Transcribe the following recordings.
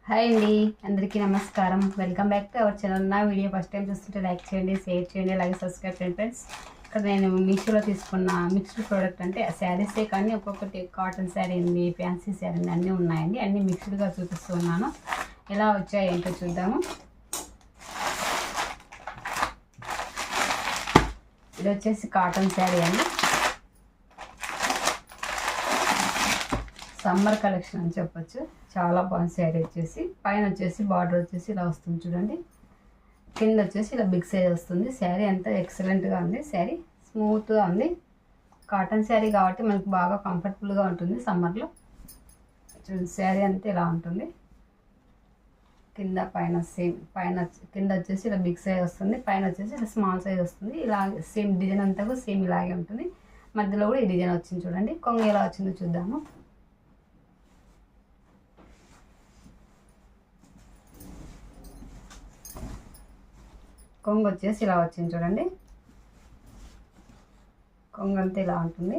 Hi అండి, అందరికీ నమస్కారం. Welcome back to our channel. నా వీడియో ఫస్ట్ టైం చూస్తుంటే లైక్ చేయండి, షేర్ చేయండి, అలాగే సబ్స్క్రైబ్ చేయండి ఫ్రెండ్స్. ఇక్కడ నేను మీషోలో తీసుకున్న మిక్స్డ్ ప్రోడక్ట్ అంటే శారీసే కానీ ఒక్కొక్కటి కాటన్ శారీ ఉంది, ఫ్యాన్సీ శారీ ఉంది, అన్నీ ఉన్నాయండి. అన్నీ మిక్స్డ్గా చూపిస్తూ ఉన్నాను. ఎలా వచ్చాయి ఏంటో చూద్దాము. ఇది వచ్చేసి కాటన్ శారీ అండి, సమ్మర్ కలెక్షన్ అని చెప్పొచ్చు. చాలా బాగుంది శారీ. వచ్చేసి పైన వచ్చేసి బార్డర్ వచ్చేసి ఇలా వస్తుంది చూడండి. కింద వచ్చేసి ఇలా బిగ్ సైజ్ వస్తుంది. శారీ అంతా ఎక్సలెంట్గా ఉంది. శారీ స్మూత్గా ఉంది. కాటన్ శారీ కాబట్టి మనకు బాగా కంఫర్టబుల్గా ఉంటుంది సమ్మర్లో. చూడండి, శారీ అంతా ఇలా ఉంటుంది. కింద పైన సేమ్, కింద వచ్చేసి ఇలా బిగ్ సైజ్ వస్తుంది, పైన వచ్చేసి ఇలా స్మాల్ సైజ్ వస్తుంది. ఇలా సేమ్ డిజైన్ అంతా కూడా సేమ్ ఇలాగే ఉంటుంది. మధ్యలో కూడా ఈ డిజైన్ వచ్చింది చూడండి. కొంగు ఎలా వచ్చిందో చూద్దాము. కొంగు వచ్చేసి ఇలా వచ్చింది చూడండి. కొంగు అంతా ఇలా ఉంటుంది.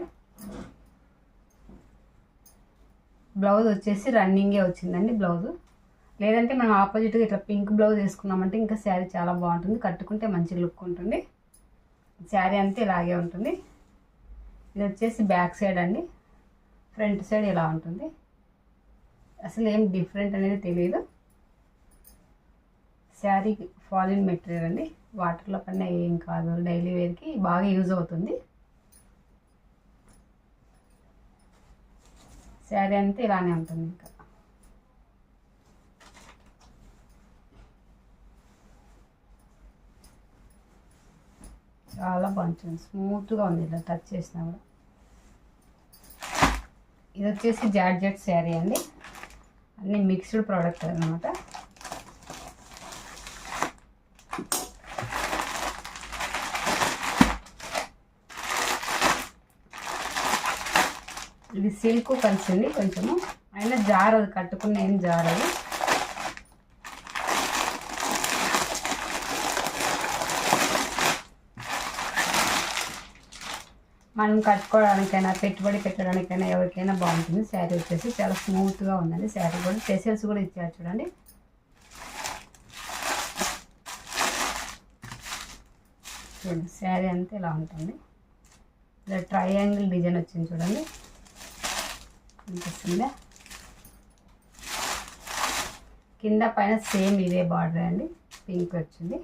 బ్లౌజ్ వచ్చేసి రన్నింగే వచ్చిందండి బ్లౌజు. లేదంటే మనం ఆపోజిట్గా ఇట్లా పింక్ బ్లౌజ్ వేసుకున్నామంటే ఇంకా శారీ చాలా బాగుంటుంది, కట్టుకుంటే మంచి లుక్ ఉంటుంది. శారీ అంతా ఇలాగే ఉంటుంది. ఇది వచ్చేసి బ్యాక్ సైడ్ అండి, ఫ్రంట్ సైడ్ ఇలా ఉంటుంది. అసలు ఏం డిఫరెంట్ అనేది తెలియదు. శారీ ఫాలిన్ మెటీరియల్ అండి, వాటర్లో పైన ఏం కాదు, డైలీ వేర్కి బాగా యూజ్ అవుతుంది. శారీ అంతా ఇలానే ఉంటుంది. ఇంకా చాలా బాగుంటుంది, స్మూత్గా ఉంది. ఇలా టచ్ చేసినా కూడా. ఇది వచ్చేసి జార్జెట్ శారీ అండి, అన్నీ మిక్స్డ్ ప్రోడక్ట్ అన్నమాట. ఇది సిల్క్ కలిసింది కొంచెము, అయినా జారదు, కట్టుకున్న ఏం జారదు. మనం కట్టుకోవడానికైనా పెట్టుబడి పెట్టడానికైనా ఎవరికైనా బాగుంటుంది. శారీ వచ్చేసి చాలా స్మూత్గా ఉందండి. శారీ కూడా టెసల్స్ కూడా ఇచ్చారు చూడండి. చూడండి, శారీ అంతా ఇలా ఉంటుంది. ఇలా ట్రయాంగిల్ డిజైన్ వచ్చింది చూడండి, అనిపిస్తుందా? కింద పైన సేమ్ ఇదే బార్డర్ అండి, పింక్ వచ్చింది.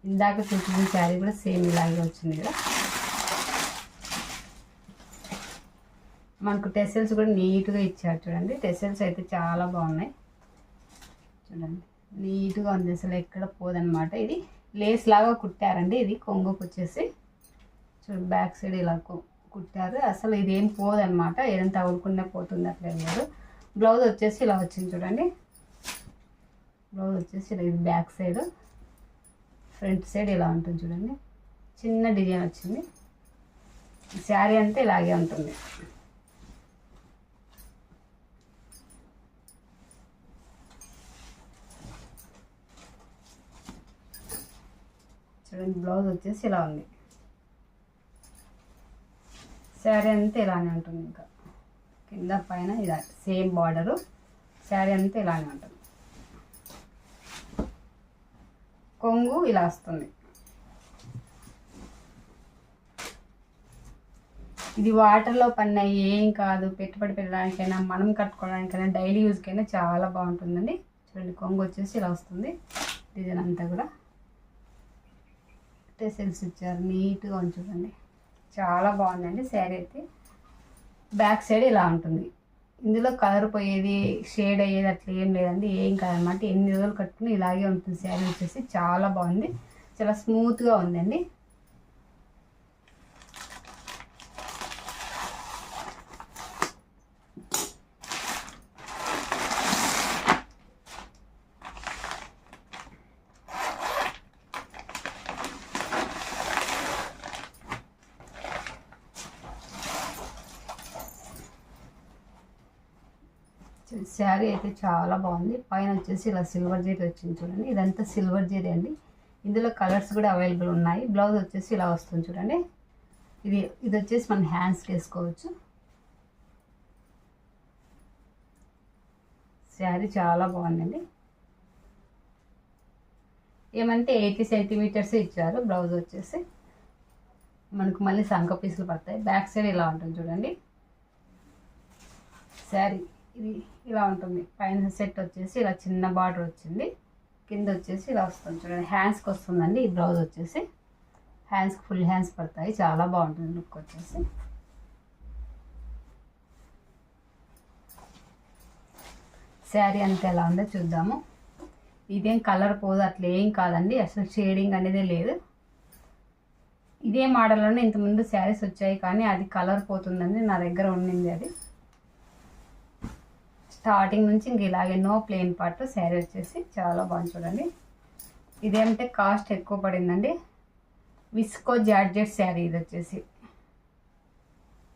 ఇందాక చూపించిన శారీ కూడా సేమ్ ఇలాగే వచ్చింది కదా. మనకు టెసల్స్ కూడా నీట్గా ఇచ్చారు చూడండి. టెసల్స్ అయితే చాలా బాగున్నాయి చూడండి, నీట్గా ఉంది. అసలు ఎక్కడ పోదనమాట. ఇది లేస్ లాగా కుట్టారండి. ఇది కొంగుకు వచ్చేసి చూడండి, బ్యాక్ సైడ్ ఇలా కుట్టారు. అసలు ఇదేం పోదనమాట, ఏదైనా తగులుకునే పోతుంది, అట్లా లేదు. బ్లౌజ్ వచ్చేసి ఇలా వచ్చింది చూడండి. బ్లౌజ్ వచ్చేసి ఇలా, ఇది బ్యాక్ సైడ్, ఫ్రంట్ సైడ్ ఇలా ఉంటుంది చూడండి. చిన్న డిజైన్ వచ్చింది. శారీ అంతా ఇలాగే ఉంటుంది. చూడండి, బ్లౌజ్ వచ్చేసి ఇలా ఉంది. శారీ అంతా ఇలానే ఉంటుంది. ఇంకా కింద పైన ఇలా సేమ్ బార్డరు. శారీ అంతా ఇలానే ఉంటుంది. కొంగు ఇలా వస్తుంది. ఇది వాటర్లో పడిన ఏం కాదు, పెట్టుబడి పెట్టడానికైనా మనం కట్టుకోవడానికైనా డైలీ యూజ్కైనా చాలా బాగుంటుందండి. చూడండి, కొంగు వచ్చేసి ఇలా వస్తుంది. డిజైన్ అంతా కూడా టెసల్స్ ఇచ్చారు, నీట్గా ఉంది చూడండి. చాలా బాగుందండి శారీ అయితే. బ్యాక్ సైడ్ ఇలా ఉంటుంది. ఇందులో కలర్ పోయేది, షేడ్ అయ్యేది అట్లా ఏం లేదండి, ఏం కాదనమాట. ఎన్ని రోజులు కట్టుకుని ఇలాగే ఉంటుంది. శారీ వచ్చేసి చాలా బాగుంది, చాలా స్మూత్గా ఉందండి. శారీ అయితే చాలా బాగుంది. పైన వచ్చేసి ఇలా సిల్వర్ జరీ వచ్చింది చూడండి. ఇదంతా సిల్వర్ జరీ అండి. ఇందులో కలర్స్ కూడా అవైలబుల్ ఉన్నాయి. బ్లౌజ్ వచ్చేసి ఇలా వస్తుంది చూడండి. ఇది వచ్చేసి మనం హ్యాండ్స్కి వేసుకోవచ్చు. శారీ చాలా బాగుందండి. ఏమంటే 80 సెంటీమీటర్స్ ఇచ్చారు. బ్లౌజ్ వచ్చేసి మనకు మళ్ళీ సంక పీసులు పడతాయి. బ్యాక్ సైడ్ ఇలా ఉంటుంది చూడండి. శారీ ఇది ఇలా ఉంటుంది. పైన సెట్ వచ్చేసి ఇలా చిన్న బార్డర్ వచ్చింది. కింద వచ్చేసి ఇలా వస్తుంది చూడండి. హ్యాండ్స్కి వస్తుందండి ఈ బ్లౌజ్ వచ్చేసి. హ్యాండ్స్కి ఫుల్ హ్యాండ్స్ పడతాయి. చాలా బాగుంటుంది లుక్ వచ్చేసి. శారీ అంతా ఎలా ఉందో చూద్దాము. ఇదేం కలర్ పోదు, అట్లా ఏం కాదండి. అసలు షేడింగ్ అనేది లేదు. ఇదే మోడల్లోనే ఇంతకుముందు శారీస్ వచ్చాయి, కానీ అది కలర్ పోతుందండి. నా దగ్గర ఉండింది అది. స్టార్టింగ్ నుంచి ఇంక ఇలాగే నో ప్లెయిన్ పార్ట్. శారీ వచ్చేసి చాలా బాగుంది చూడండి. ఇదేమంటే కాస్ట్ ఎక్కువ పడిందండి. విస్కో జార్జెట్ శారీ ఇది వచ్చేసి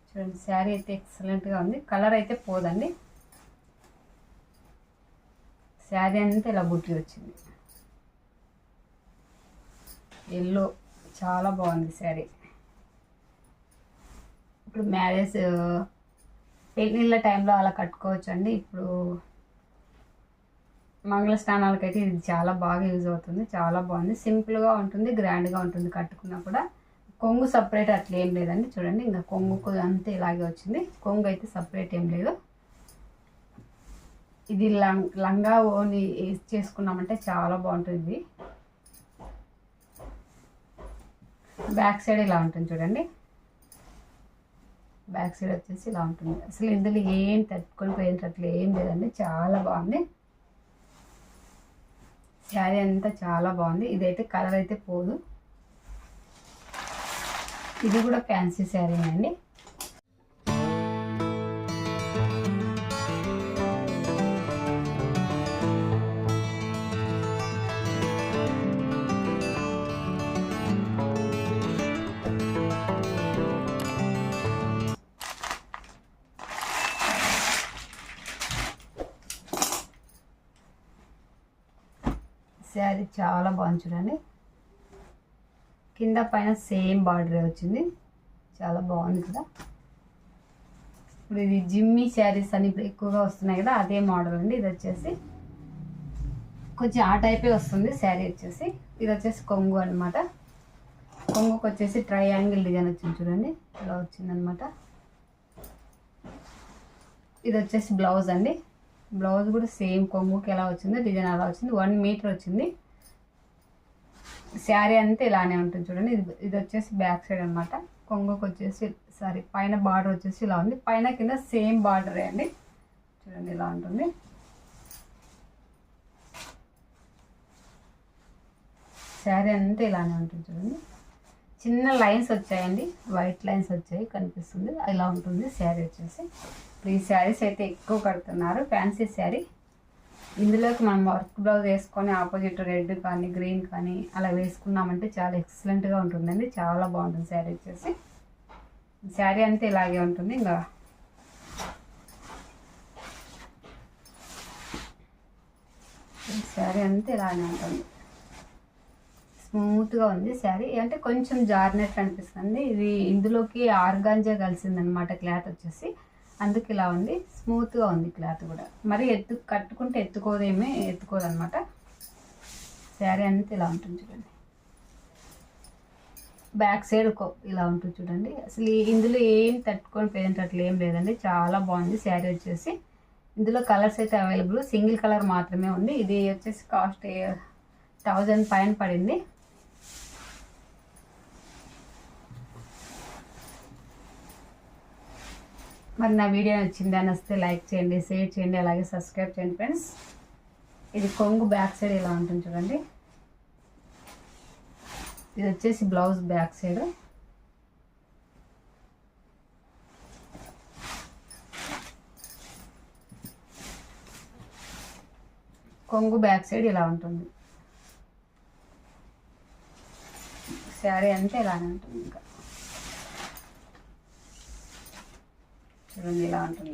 చూడండి. శారీ అయితే ఎక్సలెంట్గా ఉంది. కలర్ అయితే పోదండి. శారీ అంతా ఇలా బుట్టి వచ్చింది. ఎల్లో చాలా బాగుంది శారీ. ఇప్పుడు మ్యారేజ్ పెళ్ళిళ్ళ టైంలో అలా కట్టుకోవచ్చు అండి. ఇప్పుడు మంగళ స్నానాలకైతే ఇది చాలా బాగా యూజ్ అవుతుంది. చాలా బాగుంది. సింపుల్గా ఉంటుంది, గ్రాండ్గా ఉంటుంది. కట్టుకున్నా కూడా కొంగు సపరేట్ అట్లా ఏం లేదండి. చూడండి, ఇంకా కొంగుకు అంతే ఇలాగే వచ్చింది. కొంగు అయితే సపరేట్ ఏం లేదు. ఇది లంగా ఓని చేసుకున్నామంటే చాలా బాగుంటుంది. బ్యాక్ సైడ్ ఇలా ఉంటుంది చూడండి. బ్యాక్ సైడ్ వచ్చేసి ఇలా ఉంటుంది. అసలు ఇందులో ఏం తట్టుకొని పోయేటట్లు ఏం లేదండి. చాలా బాగుంది. శారీ అంతా చాలా బాగుంది. ఇదైతే కలర్ అయితే పోదు. ఇది కూడా ఫ్యాన్సీ శారీ అండి. శారీ చాలా బాగుంది చూడండి. కింద పైన సేమ్ బార్డర్ వచ్చింది. చాలా బాగుంది కదా. ఇప్పుడు ఇది జిమ్మీ శారీస్ అని ఇప్పుడు ఎక్కువగా వస్తున్నాయి కదా, అదే మోడల్ అండి. ఇది వచ్చేసి కొంచెం ఆ టైపే వస్తుంది శారీ వచ్చేసి. ఇది వచ్చేసి కొంగు అనమాట. కొంగుకి వచ్చేసి ట్రయాంగిల్ డిజైన్ వచ్చింది చూడండి. ఇలా వచ్చిందనమాట. ఇది వచ్చేసి బ్లౌజ్ అండి. బ్లౌజ్ కూడా సేమ్ కొంగుకి ఎలా వచ్చిందో డిజైన్ అలా వచ్చింది. 1 మీటర్ వచ్చింది. శారీ అంతా ఇలానే ఉంటుంది చూడండి. ఇది వచ్చేసి బ్యాక్ సైడ్ అనమాట. కొంగుకి వచ్చేసి పైన బార్డర్ వచ్చేసి ఇలా ఉంది. పైన కింద సేమ్ బార్డరే అండి. చూడండి ఇలా ఉంటుంది. శారీ అంతా ఇలానే ఉంటుంది చూడండి. చిన్న లైన్స్ వచ్చాయండి, వైట్ లైన్స్ వచ్చాయి కనిపిస్తుంది. ఇలా ఉంటుంది శారీ వచ్చేసి. ఇప్పుడు ఈ శారీస్ అయితే ఎక్కువ కడుతున్నారు, ఫ్యాన్సీ శారీ. ఇందులోకి మనం వర్క్ బ్లౌజ్ వేసుకొని ఆపోజిట్ రెడ్ కానీ గ్రీన్ కానీ అలా వేసుకున్నామంటే చాలా ఎక్సలెంట్గా ఉంటుందండి. చాలా బాగుంటుంది శారీ వచ్చేసి. శారీ అంతా ఇలాగే ఉంటుంది. ఇంకా శారీ అంతా ఇలానే ఉంటుంది. స్మూత్గా ఉంది శారీ. అంటే కొంచెం జారినట్టు అనిపిస్తుంది. ఇది ఇందులోకి ఆర్గాంజా కలిసిందనమాట క్లాత్ వచ్చేసి. అందుకు ఇలా ఉంది. స్మూత్గా ఉంది క్లాత్ కూడా. మరి కట్టుకుంటే ఎత్తుకోదనమాట. శారీ అంతా ఇలా ఉంటుంది చూడండి. బ్యాక్ సైడ్ ఇలా ఉంటుంది చూడండి. అసలు ఇందులో ఏం తట్టుకొని పోయేటట్లు ఏం లేదండి. చాలా బాగుంది శారీ వచ్చేసి. ఇందులో కలర్స్ అయితే అవైలబుల్, సింగిల్ కలర్ మాత్రమే ఉంది. ఇది వచ్చేసి కాస్ట్ 1000 పైన పడింది. మరి నా వీడియో నచ్చింది అని వస్తే లైక్ చేయండి, షేర్ చేయండి, అలాగే సబ్స్క్రైబ్ చేయండి ఫ్రెండ్స్. ఇది కొంగు బ్యాక్ సైడ్ ఇలా ఉంటుంది చూడండి. ఇది వచ్చేసి బ్లౌజ్ బ్యాక్ సైడ్. కొంగు బ్యాక్ సైడ్ ఇలా ఉంటుంది. శారీ అంతా ఇలానే ఉంటుంది. ఇంకా చూడండి ఇలా ఉంటుంది.